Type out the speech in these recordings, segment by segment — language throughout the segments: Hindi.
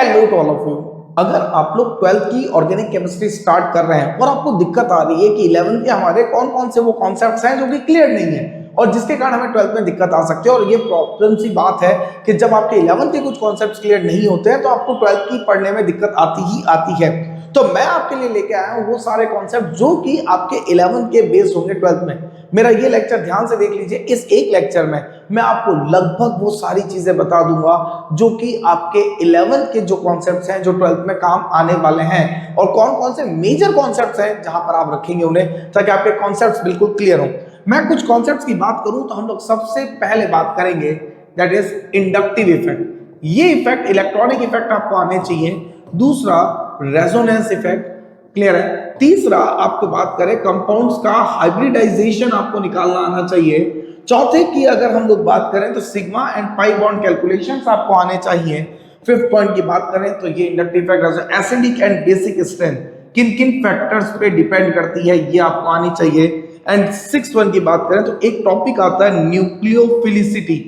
Hello to all of you. अगर आप लोग 12th की ऑर्गेनिक केमिस्ट्री स्टार्ट कर रहे हैं और आपको दिक्कत आ रही है कि 11th के हमारे कौन कौन से वो कॉन्सेप्ट्स हैं जो कि क्लियर नहीं है और जिसके कारण हमें 12th में दिक्कत आ सकती है, और ये प्रॉब्लम सी बात है कि जब आपके 11th के कुछ कॉन्सेप्ट्स क्लियर नहीं होते हैं तो आपको 12th की पढ़ने में दिक्कत आती ही आती है। तो मैं आपके लिए लेके आया हूँ वो सारे कॉन्सेप्ट जो कि आपके 11th के बेस्ड होंगे 12th में। मेरा ये लेक्चर ध्यान से देख लीजिए। इस एक लेक्चर में मैं आपको लगभग वो सारी चीजें बता दूंगा जो कि आपके 11th के जो कॉन्सेप्ट्स हैं जो 12th में काम आने वाले हैं, और कौन कौन से मेजर कॉन्सेप्ट्स हैं जहां पर आप रखेंगे उन्हें, ताकि आपके कॉन्सेप्ट्स बिल्कुल क्लियर हो। मैं कुछ कॉन्सेप्ट्स की बात करूं तो हम लोग सबसे पहले बात करेंगे दैट इज इंडक्टिव इफेक्ट। ये इफेक्ट इलेक्ट्रॉनिक इफेक्ट आपको आने चाहिए। दूसरा रेजोनेंस इफेक्ट, क्लियर है। तीसरा आपको बात करें कंपाउंड्स का हाइब्रिडाइजेशन आपको निकालना आना चाहिए। चौथे की अगर हम लोग बात करें तो sigma and pi bond calculations आपको आने चाहिए। फिफ्थ पॉइंट की बात करें तो ये inductive effect acidic and basic strength किन किन फैक्टर्स पे डिपेंड करती है ये आपको आनी चाहिए। एंड सिक्स्थ वन की बात करें तो एक टॉपिक आता है न्यूक्लियोफिलिसिटी,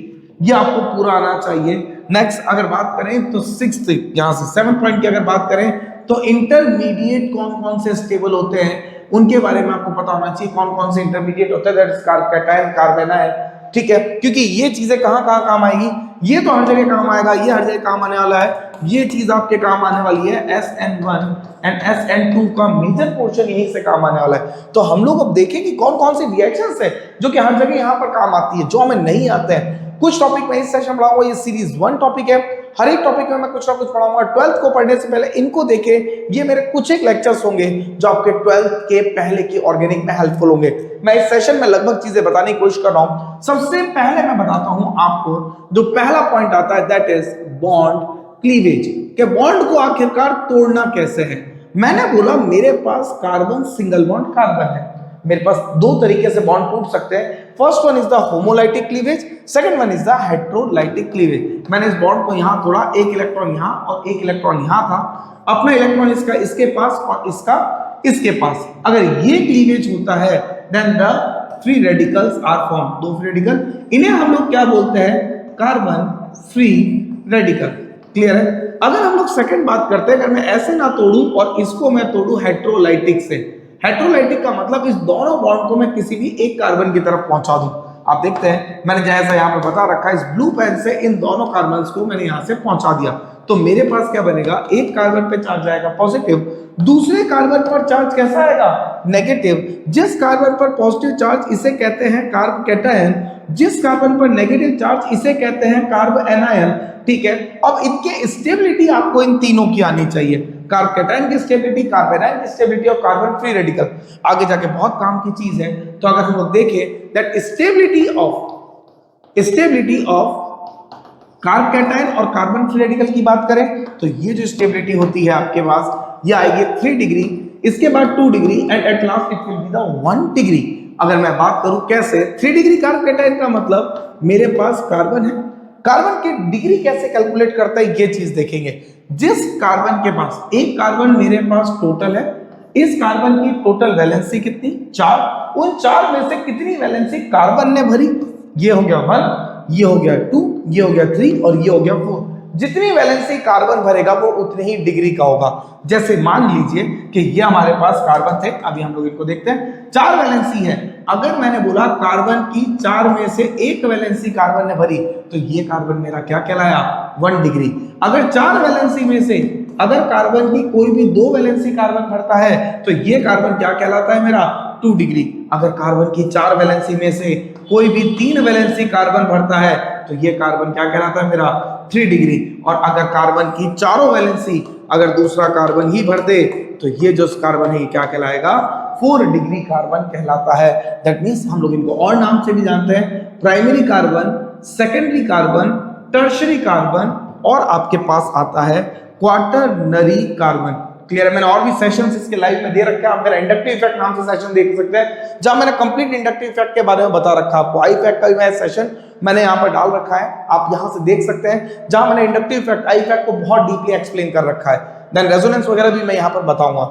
ये आपको पूरा आना चाहिए। नेक्स्ट अगर बात करें तो सिक्स्थ यहां से सेवंथ पॉइंट की अगर बात करें तो इंटरमीडिएट कौन कौन से स्टेबल होते हैं उनके बारे में आपको पता होना चाहिए। कौन कौन से इंटरमीडिएट होते हैं, दैट इज कार्बोकेटायन, कार्बेनाइल, ठीक है। क्योंकि ये चीजें कहां कहां काम आएगी, ये तो हर जगह काम आएगा, ये हर जगह काम आने वाला है। ये चीज आपके काम आने वाली है SN1 एंड SN2 का मेजर पोर्शन यहीं से काम आने वाला है। तो हम लोग अब देखें कि कौन कौन सी रिएक्शंस है जो कि हर जगह यहां पर काम आती है, जो हमें नहीं आते हैं। कुछ टॉपिक में इस सेशन पढ़ाऊंगा, ये सीरीज 1 टॉपिक है। हर एक टॉपिक में मैं कुछ ना कुछ पढ़ाऊंगा। 12th को पढ़ने से पहले इनको देखें, ये मेरे कुछ एक लेक्चर्स होंगे जो आपके 12th के पहले की ऑर्गेनिक में हेल्पफुल होंगे। मैं इस सेशन में लगभग चीजें बताने की कोशिश कर रहा हूं। सबसे पहले मैं बताता हूं आपको, जो पहला पॉइंट आता है दैट इज बॉन्ड क्लीवेज, के बॉन्ड को आखिरकार तोड़ना कैसे है। मैंने बोला मेरे पास कार्बन सिंगल बॉन्ड कार्बन है, मेरे पास दो तरीके से बॉन्ड टूट सकते हैं। First one is the homolytic cleavage, second one is the heterolytic cleavage. मैंने इस बॉन्ड को यहां तोड़ा, एक इलेक्ट्रॉन यहां और एक इलेक्ट्रॉन यहां था। अपना इलेक्ट्रॉन इसका इसके पास और इसका इसके पास। अगर ये क्लीवेज होता है then the free radicals are form, दो फ्री रेडिकल, इन्हें हम लोग क्या बोलते हैं, कार्बन फ्री रेडिकल, क्लियर है। अगर हम लोग सेकंड बात करते हैं, अगर मैं ऐसे ना तोड़ूं और इसको मैं तोड़ूं हेटेरोलाइटिक से, हेटेरोलाइटिक का मतलब इस दोनों बॉन्ड को मैं किसी भी एक कार्बन की तरफ पहुंचा दूं। आप देखते हैं मैंने जैसा यहां पे बता रखा है, इस ब्लू पेन से इन दोनों कार्बन्स को मैंने यहां से पहुंचा दिया। तो मेरे पास क्या बनेगा, एक कार्बन पे चार्ज आएगा पॉजिटिव, दूसरे कार्बन पर चार्ज कैसा आएगा, नेगेटिव। जिस कार्बन पर पॉजिटिव चार्ज इसे कहते हैं कार्बोकेटायन, जिस कार्बन पर नेगेटिव चार्ज इसे कहते हैं कार्बोएनायन, ठीक है। अब इनके स्टेबिलिटी आपको इन तीनों की आनी चाहिए, कार्बोकेटायन की स्टेबिलिटी, कार्बोनाइल की स्टेबिलिटी और कार्बन फ्री रेडिकल। आगे जाके बहुत काम की चीज है। तो अगर हम लोग देखें दैट स्टेबिलिटी ऑफ कार्बोकेटायन और कार्बन फ्री रेडिकल की बात करें तो ये जो स्टेबिलिटी होती है आपके पास, ये आएगी 3 डिग्री, इसके बाद 2 degree and at last it will be the 1 degree. अगर मैं बात करूं कैसे, 3 डिग्री कार्बोकेटायन का मतलब मेरे पास कार्बन है, कार्बन की डिग्री कैसे कैलकुलेट करता है ये चीज देखेंगे। जिस कार्बन के पास एक कार्बन मेरे पास टोटल है, इस कार्बन की टोटल वैलेंसी कितनी, 4, उन 4 में से कितनी वैलेंसी कार्बन ने भरी, ये हो गया 1, ये हो गया 2, ये हो गया 3 और ये हो गया 4। जितनी वैलेंसी कार्बन भरेगा वो उतनी ही डिग्री का होगा। जैसे मान लीजिए कि ये हमारे पास कार्बन थे, अभी हम लोग इनको देखते हैं, 4 वैलेंसी है। अगर मैंने बोला कार्बन की 4 में से एक वैलेंसी कार्बन ने भरी तो ये कार्बन मेरा क्या कहलाया, 1 डिग्री। अगर 4 वैलेंसी में से अगर कार्बन की कोई भी 2 वैलेंसी कार्बन भरता है तो ये कार्बन क्या कहलाता है मेरा, 2 डिग्री। अगर कार्बन की 4 वैलेंसी में से कोई भी 3 वैलेंसी कार्बन भरता है तो ये कार्बन क्या कहलाता है मेरा, 3 डिग्री। और अगर कार्बन की चारों वैलेंसी अगर दूसरा कार्बन ही भर दे तो ये जो कार्बन है ये क्या कहलाएगा, 4 डिग्री कार्बन कहलाता है। दैट मीन्स हम लोग इनको और नाम से भी जानते हैं, primary carbon, secondary carbon, tertiary carbon, और आपके पास आता है क्वाटरनरी कार्बन, क्लियर है। मैंने और भी सेशंस इसके लाइव में दे रखे हैं, आप मेरा इंडक्टिव इफेक्ट नाम से सेशन देख सकते हैं जहां मैंने कंप्लीट इंडक्टिव इफेक्ट के बारे में बता रखा है। आपको आई इफेक्ट का भी मैं सेशन मैंने यहां पर डाल रखा है, आप यहां से देख सकते हैं जहां मैंने इंडक्टिव इफेक्ट, आई इफेक्ट को बहुत डीपली एक्सप्लेन कर रखा है। देन रेजोनेंस वगैरह भी मैं यहां पर बताऊंगा।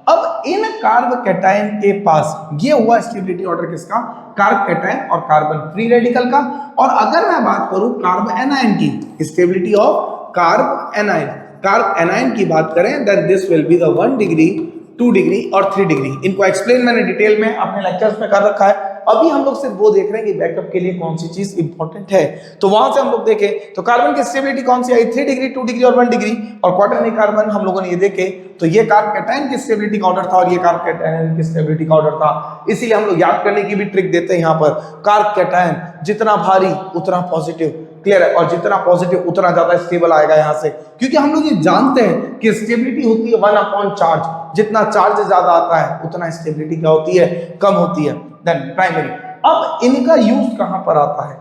अब इन कार्बोकेटायन के पास ये हुआ स्टेबिलिटी ऑर्डर किसका, कार्बोकेटायन और कार्बन फ्री रेडिकल का। और अगर मैं बात करूं कार्बोएनायन की, stability of carbanion, carbanion की बात करें then this will be the 1 degree 2 degree और 3 डिग्री। इनको एक्सप्लेन मैंने डिटेल में अपने लेक्चर्स में कर रखा है। अभी हम लोग सिर्फ वो देख रहे हैं कि बैकअप के लिए कौन सी चीज इंपॉर्टेंट है। तो वहां से हम लोग देखें तो कार्बन की स्टेबिलिटी कौन सी आई, 3 डिग्री 2 डिग्री और 1 डिग्री। और क्वाटरनरी कार्बन हम लोगों ने ये देखे तो ये कार्ब कैटायन की स्टेबिलिटी का ऑर्डर था और ये कार्ब कैटायन की स्टेबिलिटी का ऑर्डर था। इसीलिए हम लोग याद करने की भी ट्रिक देते हैं यहाँ पर, कार्ब कैटायन जितना भारी उतना पॉजिटिव, क्लियर है, और जितना पॉजिटिव उतना ज्यादा स्टेबल आएगा यहाँ से, क्योंकि हम लोग ये जानते हैं कि स्टेबिलिटी होती है 1 अपॉन चार्ज, जितना चार्ज ज्यादा आता है उतना स्टेबिलिटी क्या होती है, कम होती है। देन प्राइमरी, अब इनका यूज कहां पर आता है,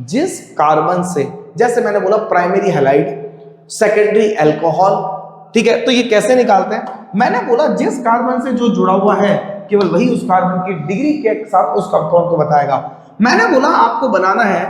जिस कार्बन से, जैसे मैंने बोला प्राइमरी हैलाइड, सेकेंडरी अल्कोहल, ठीक है, तो ये कैसे निकालते हैं, मैंने बोला जिस कार्बन से जो जुड़ा हुआ है केवल वही उस कार्बन की डिग्री के साथ उस कंपाउंड को बताएगा। मैंने बोला आपको बनाना है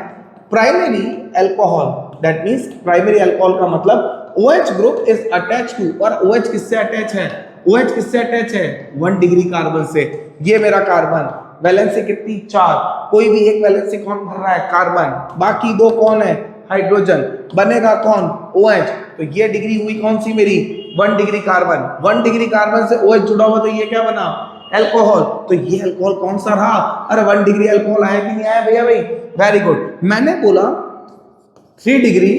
primary alcohol, that means primary alcohol का मतलब OH group is attach to, और OH किससे अटैच है, OH किससे अटैच है, 1 डिग्री कार्बन से। ये मेरा कार्बन, वैलेंसी कितनी, 4, कोई भी एक वैलेंसी कौन भर रहा है, कार्बन, बाकी 2 कौन है, हाइड्रोजन, बनेगा कौन, OH। तो ये डिग्री हुई कौन सी मेरी, 1 डिग्री कार्बन, 1 डिग्री कार्बन से OH जुड़ा हुआ तो ये क्या बना, अल्कोहल। तो ये अल्कोहल कौन सा रहा, अरे 1 डिग्री अल्कोहल आया कि नहीं आया भैया भाई, वेरी गुड। मैंने बोला 3 डिग्री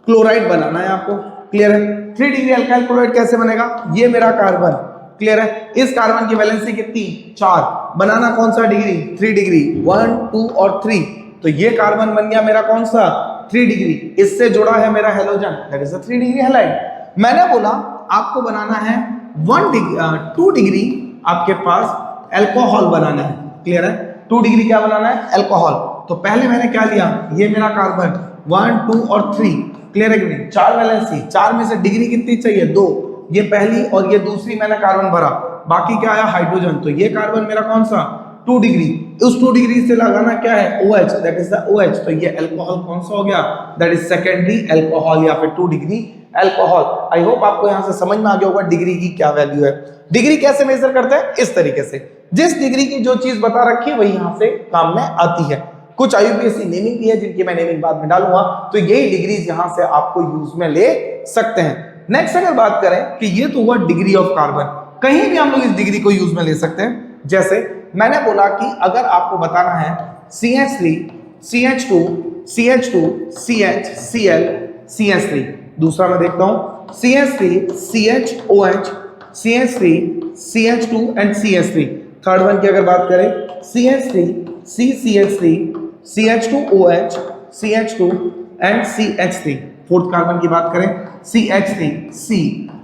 क्लोराइड बनाना है आपको, क्लियर है। 3 डिग्री अल्काइल क्लोराइड कैसे बनेगा, ये मेरा कार्बन, क्लियर है, इस कार्बन की वैलेंसी कितनी, 4, बनाना कौन सा डिग्री, 3 डिग्री, 1 2 और 3, तो ये कार्बन बन गया मेरा कौन सा, 3 डिग्री, इससे जुड़ा है मेरा halogen, that is a 3 degree halide. मैंने बोला आपको बनाना है 2 डिग्री आपके पास अल्कोहल बनाना है, क्लियर है, 2 डिग्री क्या बनाना है, अल्कोहल। तो पहले मैंने क्या लिया, ये मेरा कार्बन 1 2 और 3, क्लियर है कि नहीं, 4 वैलेंसी, 4 में से डिग्री कितनी चाहिए, 2, ये पहली और ये दूसरी मैंने कार्बन भरा, बाकी क्या आया, हाइड्रोजन। तो ये कार्बन मेरा कौन सा, 2 डिग्री, उस 2 डिग्री से लगाना क्या है, OH, that is the OH। तो ये अल्कोहल कौन सा हो गया, दैट इज सेकेंडरी अल्कोहल या फिर 2 डिग्री अल्कोहल। आई होप आपको यहां से समझ में आ गया होगा डिग्री की क्या वैल्यू है। डिग्री कैसे मेजर करते हैं, इस तरीके से, जिस डिग्री की जो चीज बता रखी है वही यहां से काम में आती है। कुछ IUPAC नेमिंग भी है जिनकी मैं नेमिंग बाद में डालूंगा, तो यही डिग्रीज यहां से आपको यूज में ले सकते हैं। नेक्स्ट अगर बात करें कि ये तो हुआ डिग्री ऑफ कार्बन, कहीं भी हम लोग इस डिग्री को यूज में ले सकते हैं। जैसे मैंने बोला कि अगर आपको बताना है CH3 CH2 CH2 CH Cl CH3, दूसरा मैं देखता हूं CH3 CHOH CH3 CH2 and CH3। Third one की अगर बात करें CH3 CCH3 CH2OH CH2 and CH3। Fourth carbon की बात करें CH3 C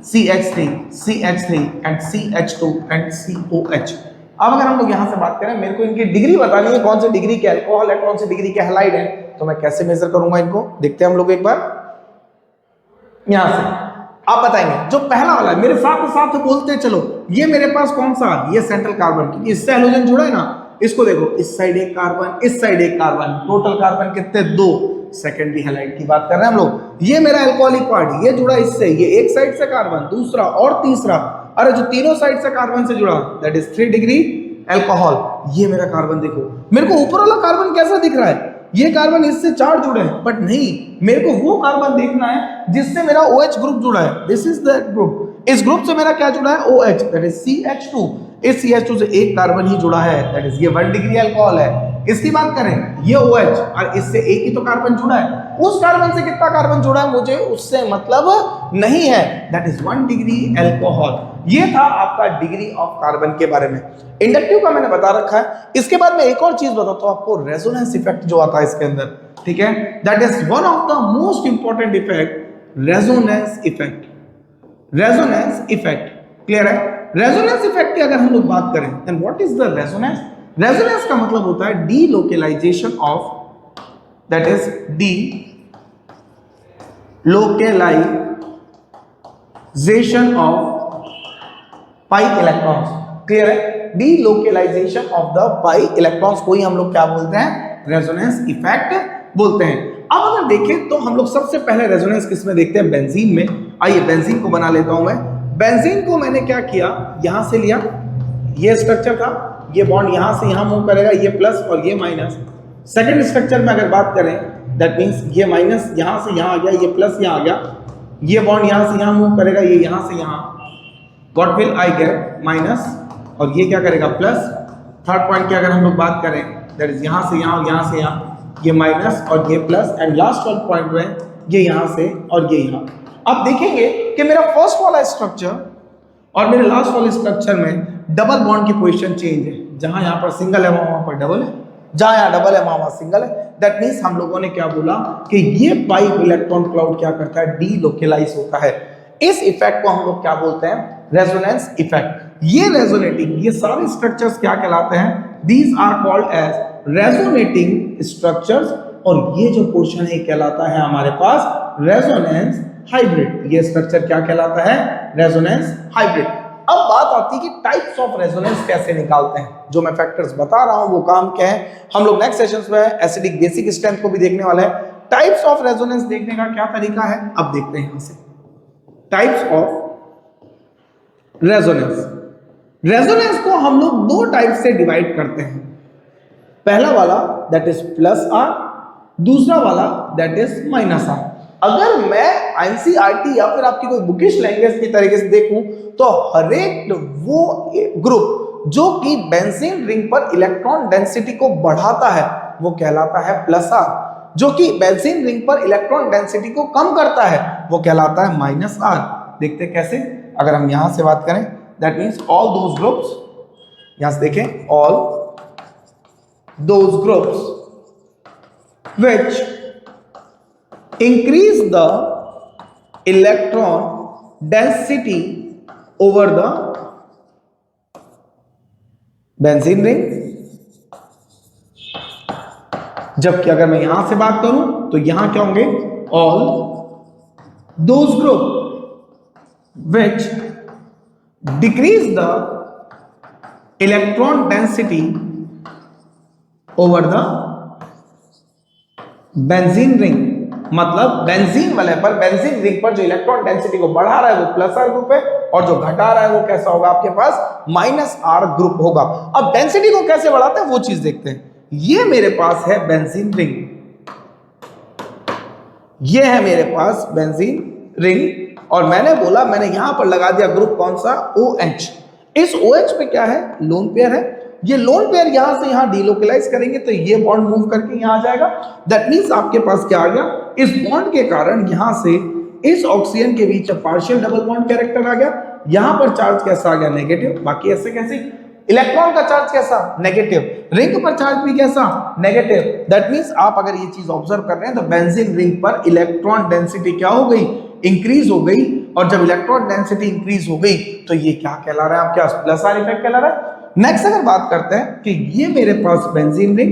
CH3 CH3 and CH2 and COH। अब अगर हम लोग यहां से बात करें, मेरे को इनकी डिग्री बतानी है, कौन सी डिग्री के अल्कोहल है, कौन सी डिग्री के हैलाइड है, तो मैं कैसे मेजर करूंगा इनको, देखते हैं हम लोग एक बार। यहां से आप बताएंगे, जो पहला वाला है मेरे साथ साथ बोलते चलो, ये मेरे पास कौन सा, ये सेंट्रल कार्बन, क्योंकि इससे हैलोजन जुड़ा है ना, इसको देखो, इस साइड एक कार्बन, इस साइड एक कार्बन, टोटल कार्बन कितने, 2, सेकेंडरी हैलाइड की बात कर रहे हैं हम लोग। ये मेरा अल्कोहलिक पार्ट, ये जुड़ा इससे, ये एक साइड से कार्बन, दूसरा और तीसरा, अरे जो तीनों साइड से कार्बन से जुड़ा, दैट इज 3 डिग्री अल्कोहल। ये मेरा कार्बन देखो, मेरे को ऊपर वाला कार्बन कैसा दिख रहा है, ये कार्बन इससे 4 जुड़े हैं, बट नहीं, मेरे को वो कार्बन देखना है जिससे मेरा OH ग्रुप जुड़ा है, दिस इज दैट ग्रुप। इस ग्रुप से मेरा क्या जुड़ा है, OH, दैट इज CH2। इस CH2 से एक कार्बन ही जुड़ा है, दैट इज ये 1 डिग्री अल्कोहल है। इसकी बात करें, ये OH और इससे एक ही तो कार्बन जुड़ा है, उस कार्बन से कितना कार्बन जुड़ा है मुझे उससे मतलब नहीं है, दैट इज 1 डिग्री अल्कोहल। ये था आपका डिग्री ऑफ कार्बन के बारे में। इंडक्टिव का मैंने बता रखा है। इसके बाद मैं एक और चीज बताता हूं आपको, रेजोनेंस इफेक्ट जो आता है इसके अंदर, ठीक है, that is one of the most important effect, resonance effect. Resonance effect, clear है। रेजोनेंस इफेक्ट की अगर हम लोग बात करें, then what is the resonance. Resonance का मतलब होता है delocalisation of, that is delocalisation of pi electrons, clear है। Delocalisation of the pi electrons को ही हम लोग क्या बोलते हैं, रेजोनेंस इफेक्ट बोलते हैं। अब अगर देखें तो हम लोग सबसे पहले रेजोनेंस किस में देखते हैं, बेंजीन में। आइए बेंजीन को बना लेता हूं मैं। बेंजीन को मैंने क्या किया, यहां से लिया, ये स्ट्रक्चर था, ये बॉन्ड यहां से यहां मूव करेगा, ये प्लस और ये माइनस। सेकंड स्ट्रक्चर में अगर बात करें, दैट मींस ये माइनस यहां से यहां आ गया, ये प्लस यहां आ गया। ये बॉन्ड यहां से यहां मूव करेगा, ये यहां से यहां, what will I get minus, और ये क्या करेगा प्लस। थर्ड पॉइंट की अगर हम लोग बात करें दैट इज यहां से यहां और यहां से यहां, ये माइनस और ये प्लस, एंड लास्ट वाला पॉइंट में ये यहां से और ये यहां। आप देखेंगे कि मेरा फर्स्ट वाला स्ट्रक्चर और मेरे लास्ट वाले स्ट्रक्चर में डबल बॉन्ड की पोजीशन चेंज है। जहां यहां पर सिंगल है वहां पर डबल है, जहां यहां डबल है वहां सिंगल है। दैट मींस हम लोगों ने क्या बोला कि ये पाइप इलेक्ट्रॉन क्लाउड क्या करता है, डीलोकलाइज होता है। इस इफेक्ट को हम लोग क्या बोलते हैं, रेजोनेंस इफेक्ट। ये रेजोनेटिंग, ये सारे स्ट्रक्चर्स क्या कहलाते हैं, these are called as resonating structures, और ये जो पोर्शन है कहलाता है हमारे पास रेजोनेंस हाइब्रिड। ये स्ट्रक्चर क्या कहलाता है, रेजोनेंस हाइब्रिड। अब बात आती है कि टाइप्स ऑफ रेजोनेंस कैसे निकालते हैं। जो मैं फैक्टर्स बता रहा हूं वो काम क्या है, हम लोग नेक्स्ट सेशंस में एसिडिक बेसिक स्ट्रेंथ को भी देखने वाले हैं। टाइप्स ऑफ रेजोनेंस देखने का क्या तरीका है, अब देखते हैं यहां से। टाइप्स ऑफ रेजोनेंस, रेजोनेंस को हम लोग दो टाइप से डिवाइड करते हैं। पहला वाला दैट इज प्लस आर, दूसरा वाला दैट इज माइनस आर। अगर मैं एनसीईआरटी या फिर आपकी कोई बुकिश लैंग्वेज की तरीके से देखूं तो हर एक वो ग्रुप जो कि बेंजीन रिंग पर इलेक्ट्रॉन डेंसिटी को बढ़ाता है वो कहलाता है प्लस आर, जो कि बेंजीन रिंग पर इलेक्ट्रॉन डेंसिटी को कम करता है वो कहलाता है माइनस आर। देखते कैसे, अगर हम यहां से बात करें that means all those groups, यहां से देखें all those groups which increase the electron density over the benzene ring। जबकि अगर मैं यहां से बात करूं तो यहां क्या होंगे, all those group which decrease the electron density over the benzene ring. मतलब बेंजीन वाले पर, बेंजीन रिंग पर जो इलेक्ट्रॉन डेंसिटी को बढ़ा रहा है वो प्लस आर ग्रुप है, और जो घटा रहा है वो कैसा होगा आपके पास, माइनस आर ग्रुप होगा। अब डेंसिटी को कैसे बढ़ाते हैं वो चीज देखते हैं। ये मेरे पास है बेंजीन रिंग, ये है मेरे पास बेंजीन रिंग, और मैंने बोला, मैंने यहां पर लगा दिया ग्रुप कौन सा, OH। इस OH पे क्या है, लोन पेयर है। ये लोन पेयर यहां से यहां डीलोकलाइज करेंगे तो ये बॉन्ड मूव करके यहां आ जाएगा। दैट मींस आपके पास क्या आ गया, इस बॉन्ड के कारण यहां से इस ऑक्सीजन के बीच पार्शियल डबल बॉन्ड कैरेक्टर आ गया। यहां पर चार्ज कैसा आ गया, नेगेटिव। बाकी ऐसे कैसे, इलेक्ट्रॉन का चार्ज कैसा, नेगेटिव। रिंग पर चार्ज भी कैसा, नेगेटिव। दैट मींस आप अगर ये चीज ऑब्जर्व कर रहे हैं तो बेंजीन रिंग पर इलेक्ट्रॉन डेंसिटी क्या हो गई, इंक्रीज हो गई। और जब इलेक्ट्रॉन डेंसिटी इंक्रीज हो गई तो ये क्या कहला रहा है, आपके पास प्लस आर इफेक्ट कहला रहा है। नेक्स्ट अगर बात करते हैं कि ये मेरे पास बेंजीन रिंग,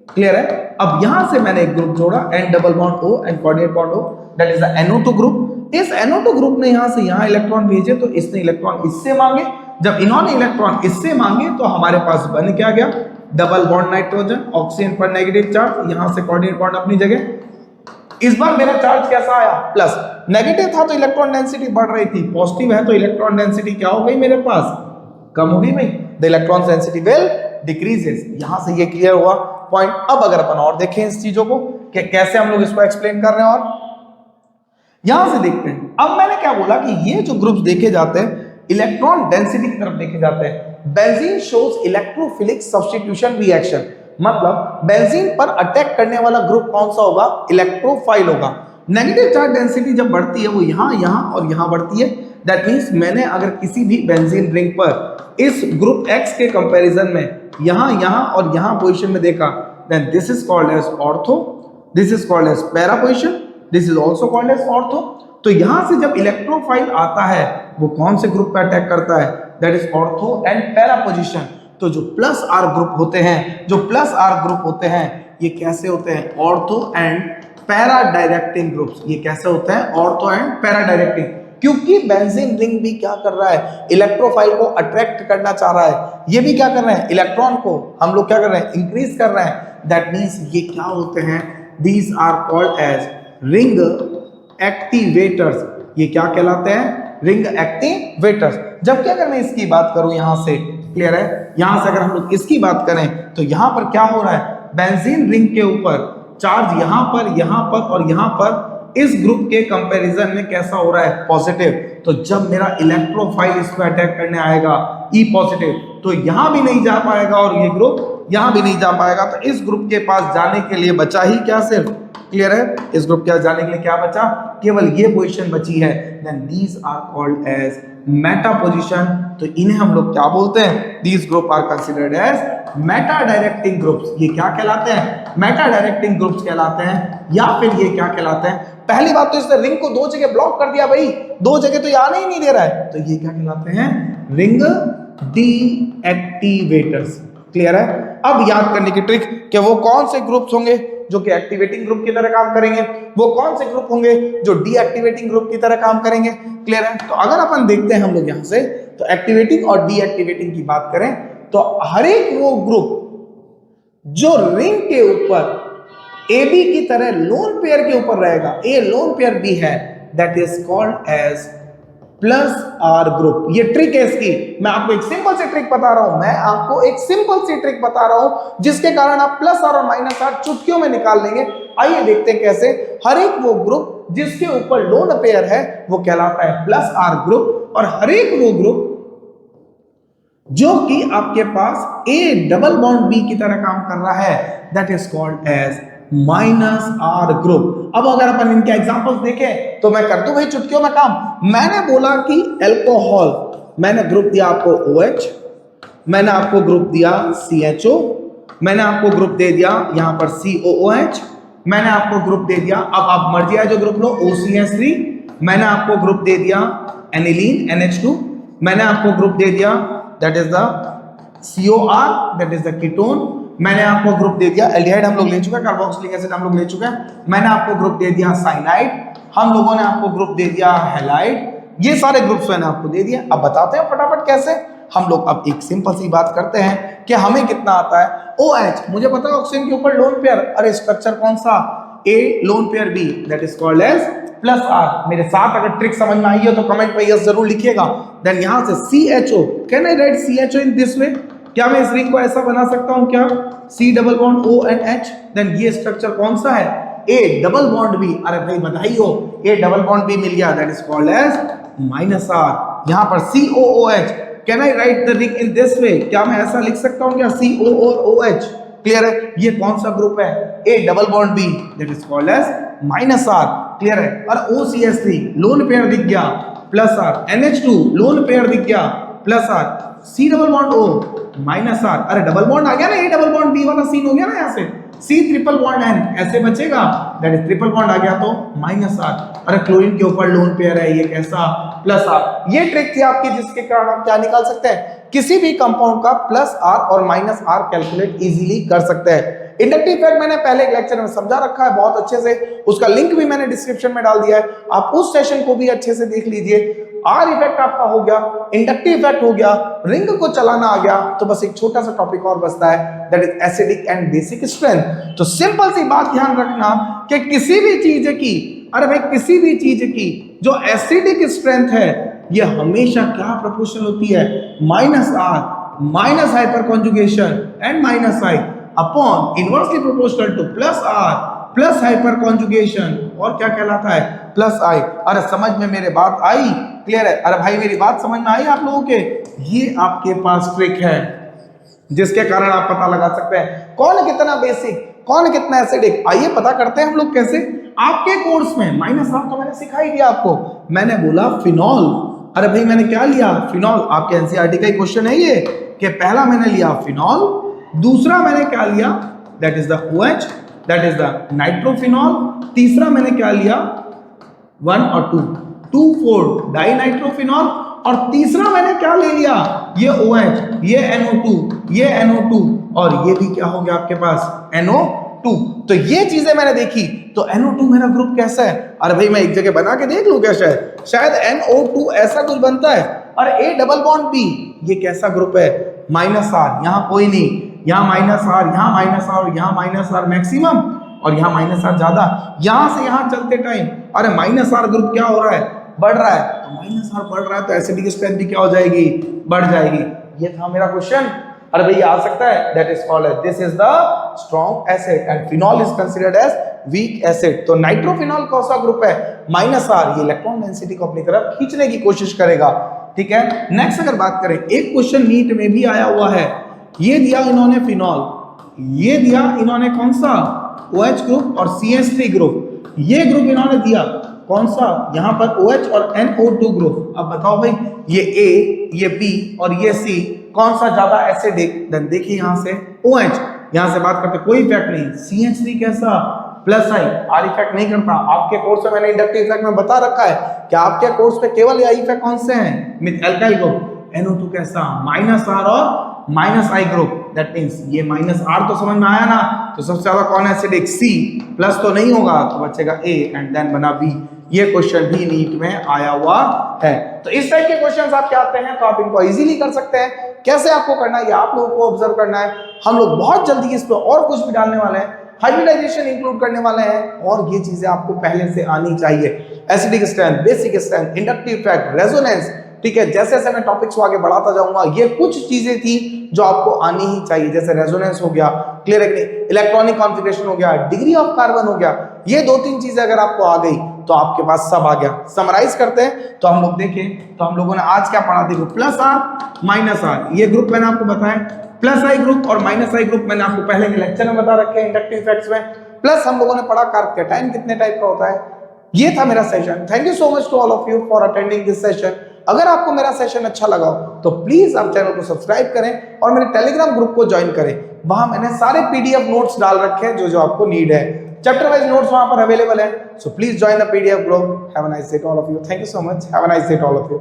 क्लियर है। अब यहां से मैंने एक ग्रुप जोड़ा, N double bond O and coordinate bond O, that is the NO2 group. इस NO2 ग्रुप ने यहां से यहां इलेक्ट्रॉन भेजे तो इसने इलेक्ट्रॉन इससे मांगे। जब इन्होंने इलेक्ट्रॉन इससे मांगे तो हमारे पास बन क्या गया, डबल बॉन्ड नाइट्रोजन, ऑक्सीजन पर नेगेटिव चार्ज, यहां से कोऑर्डिनेट बॉन्ड अपनी जगह। इस बार मेरा चार्ज कैसा आया, प्लस। नेगेटिव था तो इलेक्ट्रॉन डेंसिटी बढ़ रही थी, पॉजिटिव है तो इलेक्ट्रॉन डेंसिटी क्या हो गई मेरे पास, कम हो गई भाई। The electron density will decreases. यहां से ये क्लियर हुआ पॉइंट। अब अगर अपन और देखें इस चीजों को कि कैसे हम लोग इसको एक्सप्लेन कर रहे हैं, और यहां से देखते हैं। अब मैंने क्या बोला कि ये जो ग्रुप्स देखे जाते हैं इलेक्ट्रॉन डेंसिटी की तरफ देखे जाते हैं। Benzene shows electrophilic substitution reaction, मतलब बेंजीन पर अटैक करने वाला ग्रुप कौन सा होगा, इलेक्ट्रोफाइल होगा। नेगेटिव चार्ज डेंसिटी जब बढ़ती है वो यहां यहां और यहां बढ़ती है। दैट मींस मैंने अगर किसी भी बेंजीन रिंग पर इस ग्रुप X के कंपैरिजन में यहां यहां और यहां पोजीशन में देखा, then this is called as ortho, this is called as para position, this is also called as ortho. तो यहां से जब इलेक्ट्रोफाइल आता है वो कौन से ग्रुप पे अटैक करता है, that is ortho and para position. तो जो प्लस आर ग्रुप होते हैं, जो प्लस आर ग्रुप होते हैं ये कैसे होते हैं, ortho and para directing groups. ये कैसे होते हैं, ऑर्थो एंड पैरा डायरेक्टिंग, क्योंकि बेंजीन रिंग भी क्या कर रहा है, इलेक्ट्रोफाइल को अट्रैक्ट करना चाह रहा है। ये भी क्या कर रहे हैं, इलेक्ट्रॉन को हम लोग क्या कर रहे हैं, इंक्रीज कर रहे हैं। दैट मींस ये क्या होते हैं, these are called as ring activators. ये क्या कहलाते हैं, रिंग एक्टिवेटर्स। जबकि अगर मैं इसकी बात करूं यहां से, क्लियर है, यहां से अगर हम लोग इसकी बात करें तो यहां पर क्या हो रहा है, बेंजीन रिंग के ऊपर चार्ज यहां पर और यहां पर इस ग्रुप के कंपैरिजन में कैसा हो रहा है, पॉजिटिव। तो जब मेरा इलेक्ट्रोफाइल इस पर अटैक करने आएगा ई पॉजिटिव, तो यहां भी नहीं जा पाएगा और ये ग्रुप यहां भी नहीं जा पाएगा। तो इस ग्रुप के पास जाने के लिए बचा ही क्या, सिर्फ, क्लियर है, इस ग्रुप के पास जाने के लिए क्या बचा, केवल ये पोजीशन बची है। Then these are called as meta position. तो इन्हें हम लोग क्या बोलते हैं, these group are considered as meta directing groups. ये क्या कहलाते हैं, मेटा डायरेक्टिंग ग्रुप्स कहलाते हैं, या फिर ये क्या कहलाते हैं। पहली बात तो इसने रिंग को दो जगह ब्लॉक कर दिया भाई, दो जगह तो ये आने ही नहीं दे रहा है, तो ये क्या कहलाते हैं, रिंग डीएक्टिवेटर्स। क्लियर है। अब याद करने की ट्रिक कि वो कौन से ग्रुप्स होंगे जो कि एक्टिवेटिंग ग्रुप की तरह काम करेंगे, वो कौन से ग्रुप होंगे जो डीएक्टिवेटिंग ग्रुप की तरह काम करेंगे। क्लियर है। तो अगर अपन देखते हैं हम लोग यहां से, तो एक्टिवेटिंग और डीएक्टिवेटिंग की बात करें तो हर एक वो ग्रुप जो रिंग के ऊपर AB की तरह लोन पेयर के ऊपर रहेगा, ए लोन पेयर बी है, that is called as plus R group. ये ट्रिक है इसकी, मैं आपको एक सिंपल सी ट्रिक बता रहा हूं, मैं आपको एक सिंपल सी ट्रिक बता रहा हूं जिसके कारण आप प्लस आर और माइनस आर चुटकियों में निकाल लेंगे। आइए देखते हैं कैसे। हर एक वो ग्रुप जिसके ऊपर लोन पेयर है वो कहलाता है प्लस आर ग्रुप, और हर एक वो ग्रुप जो कि आपके पास ए डबल बॉन्ड बी की तरह काम कर रहा है, that is called as minus R group. अब अगर अपन इनके एग्जांपल्स देखें तो मैं कर दूं भाई चुटकियों में काम। मैंने बोला कि अल्कोहल, मैंने ग्रुप दिया आपको OH, मैंने आपको ग्रुप दिया CHO, मैंने आपको ग्रुप दे दिया यहां पर COOH, मैंने आपको ग्रुप दे दिया, अब आप मर्जी है जो ग्रुप लो, OCH3, मैंने आपको ग्रुप दे दिया एनिलीन NH2, मैंने आपको ग्रुप दे दिया that is the COR, that is the ketone, मैंने आपको ग्रुप दे दिया एल्डिहाइड, हम लोग ले चुके हैं, कार्बोक्सिलिक एसिड हम लोग ले चुके हैं, मैंने आपको ग्रुप दे दिया साइनाइड, हम लोगों ने आपको ग्रुप दे दिया हैलाइड। ये सारे ग्रुप्स मैंने आपको दे दिए। अब बताते हैं फटाफट कैसे। हम लोग अब एक सिंपल सी बात करते हैं कि हमें कितना आता है। OH मुझे पता है ऑक्सीजन के ऊपर लोन पेयर, अरे स्ट्रक्चर कौन सा, A lone pair B, that is called as plus R। मेरे साथ अगर ट्रिक समझ में आई है तो कमेंट में यस जरूर लिखिएगा। देन यहां से CHO, can I right CHO in this way, क्या मैं इस रिंग को ऐसा बना सकता हूं क्या, C double bond O and H। Then ये स्ट्रक्चर कौन सा है, A डबल बॉन्ड B, अरे भाई बधाई हो, A डबल बॉन्ड B मिल गया, that is called as minus R। यहां पर COOH, can I write the ring in this way, क्या मैं ऐसा लिख सकता हूं क्या, CO और OH। क्लियर है। ये कौन सा ग्रुप है, A double bond B, that is called as minus R। Clear है। और OCH3 लोन पेयर दिख गया plus R, NH2 lone pair दिख गया plus R, C double bond O minus R, अरे डबल बॉन्ड आ गया ना, A डबल बॉन्ड B वाला सीन हो गया ना, यहाँ से C ट्रिपल बॉन्ड N ऐसे बचेगा, दैट इज ट्रिपल बॉन्ड आ गया तो माइनस R। अरे क्लोरीन के ऊपर लोन पेयर है, ये कैसा, प्लस R। ये ट्रिक थी आपकी जिसके कारण आप क्या निकाल सकते हैं, किसी भी कंपाउंड का प्लस R और माइनस R कैलकुलेट इजीली कर सकते हैं। इंडक्टिव इफेक्ट मैंने पहले एक लेक्चर में समझा रखा है बहुत अच्छे से, उसका लिंक भी मैंने डिस्क्रिप्शन में डाल दिया है, आप उस सेशन को भी अच्छे से देख लीजिए। R इफेक्ट आपका हो गया, इंडक्टिव इफेक्ट हो गया, रिंग को चलाना आ गया, तो बस एक छोटा सा टॉपिक और बचता है, that is acidic and basic strength. तो सिंपल सी बात ध्यान रखना कि किसी भी चीज की, अरे भाई किसी भी चीज की जो एसिडिक स्ट्रेंथ है ये हमेशा क्या प्रोपोर्शनल होती है, minus R minus hyper conjugation and minus I upon inversely proportional two plus R plus hyper conjugation और क्या कहलाता है, प्लस I। अरे समझ में मेरे बात आई, क्लियर है। अरे भाई मेरी बात समझ में आई आप लोगों के, ये आपके पास ट्रिक है जिसके कारण आप पता लगा सकते हैं कौन कितना बेसिक, कौन कितना एसिडिक। आइए पता करते हैं हम लोग कैसे। आपके कोर्स में माइनस R तो मैंने सिखाई दिया आपको, मैंने बोला फिनॉल, अरे भाई मैंने क्या लिया, फिनॉल। आपके एनसीईआरटी का ही क्वेश्चन है ये कि पहला मैंने लिया फिनॉल, दूसरा मैंने क्या लिया, that is the OH, that is the nitrophenol, तीसरा मैंने क्या लिया 1 और 2 डाई नाइट्रोफिनॉल, और तीसरा मैंने क्या ले लिया, ये OH, ये NO2, ये NO2 और ये भी क्या हो गया आपके पास NO2। तो ये चीजें मैंने देखी, तो NO2 मेरा ग्रुप कैसा है, अरे भाई मैं एक जगह बना के देख लूं क्या, शायद NO2 ऐसा कुछ बनता है। और A डबल बॉन्ड B ये कैसा ग्रुप है, माइनस R, यहाँ कोई नहीं, यहाँ माइनस R, यहाँ माइनस R, यहाँ माइनस R मैक्सिमम और यहाँ माइनस R ज्यादा। यहां से यहां चलते टाइम अरे माइनस R ग्रुप क्या हो रहा है, बढ़ रहा है, तो माइनस R बढ़ रहा है तो एसिडिक स्ट्रेंथ भी क्या हो जाएगी, बढ़ जाएगी। ये था मेरा क्वेश्चन। अरे भाई आ सकता है, that is called as, this is the strong acid and phenol is considered as weak acid. तो नाइट्रोफिनॉल कौन सा ग्रुप है? -R। ये इलेक्ट्रॉन डेंसिटी को अपनी तरफ खींचने की कोशिश करेगा, ठीक है। नेक्स्ट अगर बात करें, एक क्वेश्चन नीट में भी आया हुआ है, ये दिया इन्होंने फिनॉल, ये दिया इन्होंने कौन सा? OH ग्रुप और CH3 ग्रुप। ये ग्रुप इन्होंने दिया कौन सा? यहां पर OH और NO2 ग्रुप। अब बताओ भाई, ये A, ये B और ये C कौन सा ज्यादा एसिडिक? देन देखिए यहां से OH, यहां से बात करते कोई इफेक्ट नहीं। CH3 कैसा? प्लस आई, आर इफेक्ट नहीं करता। आपके कोर्स में मैंने इंडक्टिव इफेक्ट में बता रखा है कि आपके कोर्स पे केवल आई इफेक्ट कौन से हैं? With alkyl group. NO2 कैसा? -R और -I ग्रुप। दैट मींस ये -R तो समझ में आया ना, तो सबसे ज्यादा कौन एसिडिक? C। प्लस तो नहीं होगा तो बचेगा A एंड देन बना B। ये क्वेश्चन भी नीट में आया हुआ है। तो इस टाइप के क्वेश्चंस आपके आते हैं तो आप इनको इजीली कर सकते हैं। कैसे आपको करना है ये आप लोगों को ऑब्जर्व करना है। हम लोग बहुत जल्दी इस पे और कुछ भी डालने वाले हैं, हाइब्रिडाइजेशन इंक्लूड करने वाले हैं, और ये चीजें आपको पहले से आनी चाहिए। Acidic strength, basic strength, inductive effect, resonance, ठीक है। जैसे जैसे मैं टॉपिक्स को आगे बढ़ाता जाऊंगा, ये कुछ चीजें थी जो आपको आनी ही चाहिए, जैसे रेजोनेंस हो गया, क्लियर है कि नहीं, इलेक्ट्रॉनिक कॉन्फ़िगरेशन हो गया, डिग्री ऑफ कार्बन हो गया। ये 2-3 चीजें अगर आपको आ गई तो आपके पास सब आ गया। समराइज करते हैं तो हम लोग देखें तो हम लोगों ने आज क्या पढ़ा? देखो, +R -R ये ग्रुप मैंने आपको बताया, +I ग्रुप और -I ग्रुप मैंने आपको पहले के लेक्चर में बता रखे हैं इंडक्टिव इफेक्ट्स में। प्लस हम लोगों ने पढ़ा कार्ब कैटायन कितने टाइप का होता है। ये था मेरा session. Thank you so much to all of you for attending this session. अगर आपको मेरा सेशन अच्छा लगा हो तो प्लीज आप चैनल को सब्सक्राइब करें और मेरे टेलीग्राम ग्रुप को ज्वाइन करें। वहां मैंने सारे PDF नोट्स डाल रखे हैं जो आपको नीड है। चैप्टर वाइज नोट्स वहां पर अवेलेबल है, so please join the PDF group. Have a nice day to all of you. Thank you so much. Have a nice day to all of you.